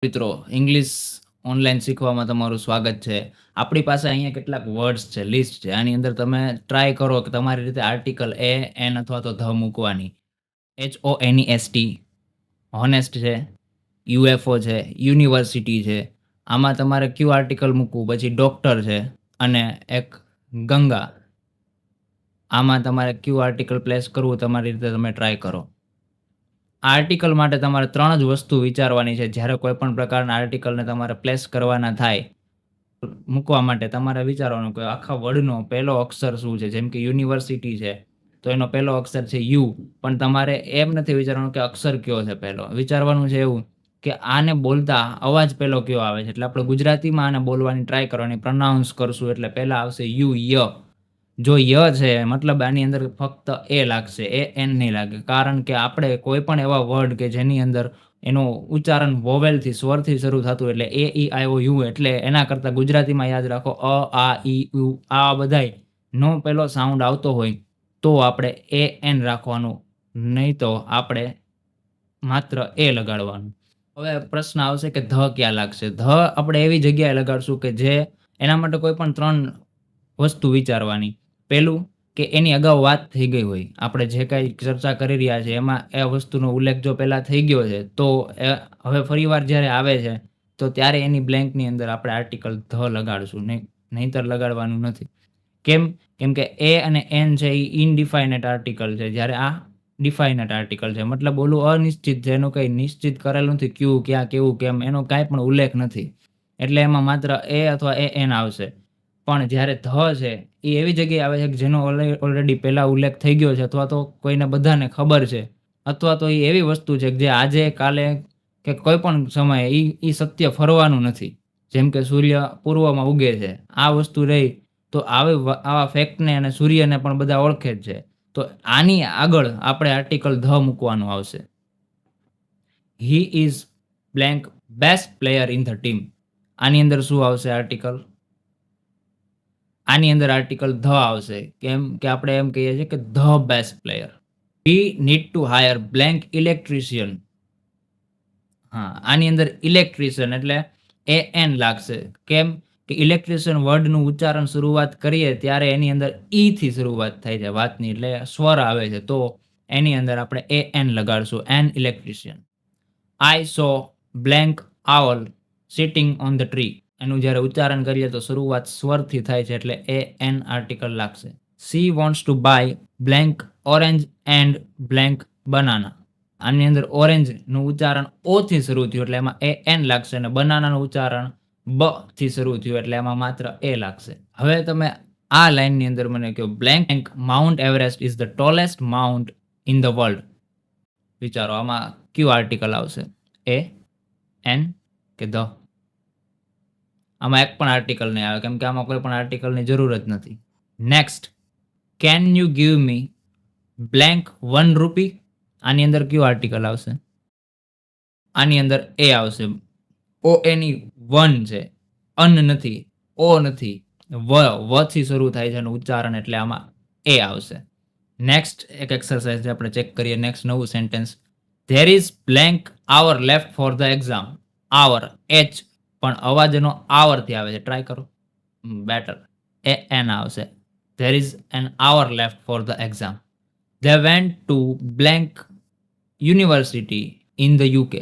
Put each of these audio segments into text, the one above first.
મિત્રો English online શીખવામાં તમારું સ્વાગત છે. આપણી પાસે અહીંયા કેટલાક વર્ડ્સ છે, લિસ્ટ છે. આની અંદર તમે ટ્રાય કરો કે તમારી રીતે આર્ટિકલ એ, એન અથવા તો ધ મૂકવાની. HONEST, હોનેસ્ટ છે, UFO છે, યુનિવર્સિટી છે. આમાં તમારે કયું આર્ટિકલ મૂકવું, પછી ડોક્ટર છે અને એક ગંગા. આમાં તમારે કયું આર્ટિકલ પ્લેસ કરવું તમારી રીતે તમે ટ્રાય કરો. આર્ટિકલ માટે તમારે 3 જ વસ્તુ વિચારવાની છે. જ્યારે કોઈ પણ પ્રકારના આર્ટિકલને તમારે પ્લેસ કરવાના થાય, મૂકવા માટે તમારે વિચારવાનું કે આખા વર્ડનો પહેલો અક્ષર શું છે. જેમ કે યુનિવર્સિટી છે, તો એનો પહેલો અક્ષર છે યુ. પણ તમારે એમ નથી વિચારવાનું કે અક્ષર કયો છે પહેલો. વિચારવાનું છે એવું કે આને બોલતા અવાજ પહેલો કયો આવે છે. એટલે આપણે ગુજરાતીમાં આને બોલવાની ટ્રાય કરવાની, પ્રોનાઉન્સ કરશું એટલે પહેલા આવશે યુ, ય. જો ય છે મતલબ આની અંદર ફક્ત એ લાગશે, એ એન નહીં લાગે. કારણ કે આપણે કોઈ પણ એવા વર્ડ કે જેની અંદર એનું ઉચ્ચારણ વોવેલથી, સ્વરથી શરૂ થતું, એટલે એ, ઈ, આઈ, ઓ, યુ, એટલે એના કરતાં ગુજરાતીમાં યાદ રાખો અ, આ, ઈ, ઉ, આ બધાય નો પહેલો સાઉન્ડ આવતો હોય તો આપણે એ એન રાખવાનું, નહીં તો આપણે માત્ર એ લગાડવાનું. હવે પ્રશ્ન આવશે કે ધ ક્યાં લાગશે? ધ આપણે એવી જગ્યાએ લગાડશું કે જે એના માટે કોઈ પણ 3 વસ્તુ વિચારવાની. પહેલું કે એની અગાઉ વાત થઈ ગઈ હોય. આપણે જે કાંઈ ચર્ચા કરી રહ્યા છીએ એમાં એ વસ્તુનો ઉલ્લેખ જો પહેલાં થઈ ગયો છે, તો એ હવે ફરીવાર જ્યારે આવે છે, તો ત્યારે એની બ્લેન્કની અંદર આપણે આર્ટિકલ ધ લગાડશું, નહીંતર લગાડવાનું નથી. કેમ? કેમ કે એ અને એન છે એ ઇનડિફાઇનેટ આર્ટિકલ છે. જ્યારે આ ડિફાઇનેટ આર્ટિકલ છે. મતલબ ઓલું અનિશ્ચિત છે. એનું કંઈ નિશ્ચિત કરેલું નથી. ક્યું, ક્યાં, કેવું, કેમ એનો કાંઈ પણ ઉલ્લેખ નથી. એટલે એમાં માત્ર એ અથવા એ એન આવશે. પણ જ્યારે ધ છે એ એવી જગ્યાએ આવે છે કે જેનો ઓલરેડી પહેલાં ઉલ્લેખ થઈ ગયો છે, અથવા તો કોઈને બધાને ખબર છે, અથવા તો એ એવી વસ્તુ છે કે જે આજે, કાલે કે કોઈ પણ સમયે એ સત્ય ફરવાનું નથી. જેમ કે સૂર્ય પૂર્વમાં ઉગે છે. આ વસ્તુ રહી તો આવા ફેક્ટને અને સૂર્યને પણ બધા ઓળખે જ છે. તો આની આગળ આપણે આર્ટિકલ ધ મૂકવાનું આવશે. He is blank best player in the team. આની અંદર શું આવશે આર્ટિકલ? આની અંદર આર્ટિકલ ધ આવશે. કેમ કે આપણે એમ કહીએ છીએ કે the best player. We need to higher blank electrician. હા, આની અંદર ઇલેક્ટ્રિશિયન એટલે એ એન લાગશે. કેમ કે ઇલેક્ટ્રિશિયન વર્ડનું ઉચ્ચારણ શરૂઆત કરીએ ત્યારે એની અંદર ઈ થી શરૂઆત થાય છે વાતની, એટલે સ્વર આવે છે. તો એની અંદર આપણે એ એન લગાડશું, an electrician. I saw blank owl sitting on the tree. એનું જ્યારે ઉચ્ચારણ કરીએ તો શરૂઆત સ્વરથી થાય છે, એટલે એ એન આર્ટિકલ લાગશે. She wants to buy blank orange and blank banana. આની અંદર ઓરેન્જનું ઉચ્ચારણ ઓ થી શરૂ થયું એટલે એમાં એ એન લાગશે, અને બનાનાનું ઉચ્ચારણ બ થી શરૂ થયું એટલે એમાં માત્ર એ લાગશે. હવે તમે આ લાઈનની અંદર મને કહો, blank mount Everest is the tallest mount in the world. વિચારો આમાં કયું આર્ટિકલ આવશે? એ, એન કે ધ? આમાં એક પણ આર્ટિકલ નહીં આવે, કેમ કે આમાં કોઈ પણ આર્ટિકલની જરૂર જ નથી. Next, can you give me blank 1 રૂપી. આની અંદર કયું આર્ટિકલ આવશે? આની અંદર એ આવશે. ઓ એની 1 છે, અન નથી, ઓ નથી, વ થી શરૂ થાય છે એનું ઉચ્ચારણ, એટલે આમાં એ આવશે. નેક્સ્ટ એક એક્સરસાઇઝ આપણે ચેક કરીએ. નેક્સ્ટ નવું sentence, there is blank hour left for the exam. Hour H પણ અવાજ એનો આવરથી આવે છે. ટ્રાય કરો. બેટર. એ એન આવશે. There is an hour left for the exam. They went to blank university in the UK.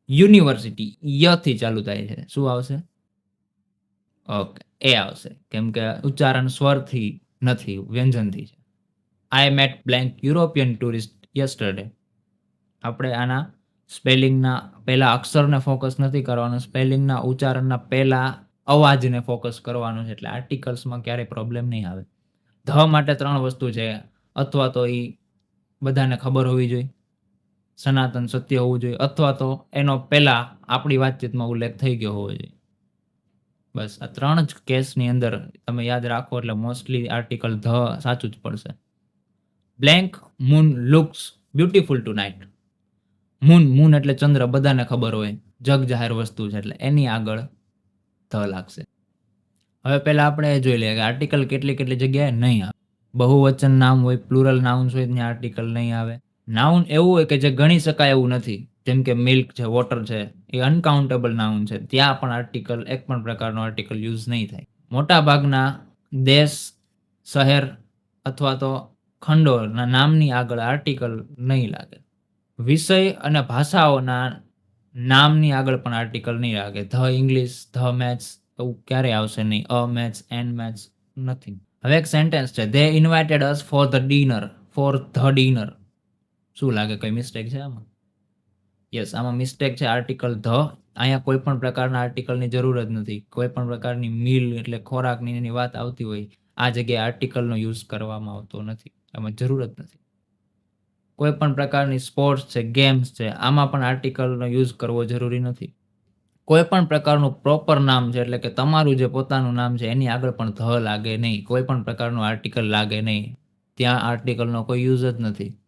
University યથી ચાલુ થાય છે. શું આવશે? ઓકે, એ આવશે. કેમ કે ઉચ્ચારણ સ્વરથી નથી, વ્યંજનથી છે. I met blank European tourist yesterday. આપણે આના સ્પેલિંગના પહેલા અક્ષરને ફોકસ નથી કરવાનું, સ્પેલિંગના ઉચ્ચારણના પહેલા અવાજને ફોકસ કરવાનું છે. એટલે આર્ટિકલ્સમાં ક્યારેય પ્રોબ્લેમ નહીં આવે. ધ માટે 3 વસ્તુ છે. અથવા તો એ બધાને ખબર હોવી જોઈએ, સનાતન સત્ય હોવું જોઈએ, અથવા તો એનો પહેલા આપણી વાતચીતમાં ઉલ્લેખ થઈ ગયો હોવો જોઈએ. બસ આ 3 જ કેસની અંદર તમે યાદ રાખો એટલે મોસ્ટલી આર્ટિકલ ધ સાચું જ પડશે. Blank moon looks beautiful tonight. Moon એટલે ચંદ્ર, બધાને ખબર હોય, જગ જાહેર વસ્તુ છે, એટલે એની આગળ ધ લાગશે. હવે પહેલા આપણે એ જોઈ લઈએ કે આર્ટિકલ કેટલી જગ્યાએ નહીં આવે. બહુવચન નામ હોય, પ્લુરલ નાઉન્સ હોય, ત્યાં આર્ટિકલ નહીં આવે. નાઉન એવું હોય કે જે ગણી શકાય એવું નથી. જેમ કે મિલ્ક છે, વોટર છે, એ અનકાઉન્ટેબલ નાઉન છે. ત્યાં પણ આર્ટિકલ એક પણ પ્રકારનો આર્ટિકલ યુઝ નહીં થાય. મોટાભાગના દેશ, શહેર અથવા તો ખંડોના નામની આગળ આર્ટિકલ નહીં લાગે. વિષય અને ભાષાઓના નામની આગળ પણ આર્ટિકલ નહીં લાગે. ધ ઇંગ્લિશ, ધ મેથ્સ એવું ક્યારેય આવશે નહીં. અ મેથ્સ, એન મેથ્સ નથિંગ. હવે એક સેન્ટેન્સ છે. They invited us for the dinner. For the dinner. શું લાગે, કઈ મિસ્ટેક છે આમાં? યસ, આમાં મિસ્ટેક છે. આર્ટિકલ ધ અહીંયા કોઈ પણ પ્રકારના આર્ટિકલની જરૂર જ નથી. કોઈ પણ પ્રકારની મીલ એટલે ખોરાકની એની વાત આવતી હોય, આ જગ્યાએ આર્ટિકલનો યુઝ કરવામાં આવતો નથી. આમાં જરૂર જ નથી. કોઈ પણ પ્રકારની સ્પોર્ટ્સ છે, ગેમ્સ છે, આમાં પણ આર્ટિકલનો યુઝ કરવો જરૂરી નથી. કોઈ પણ પ્રકારનું પ્રોપર નામ છે એટલે કે તમારું જે પોતાનું નામ છે એની આગળ પણ ધ લાગે નહીં. કોઈ પણ પ્રકારનું આર્ટિકલ લાગે નહીં. ત્યાં આર્ટિકલનો કોઈ યુઝ જ નથી.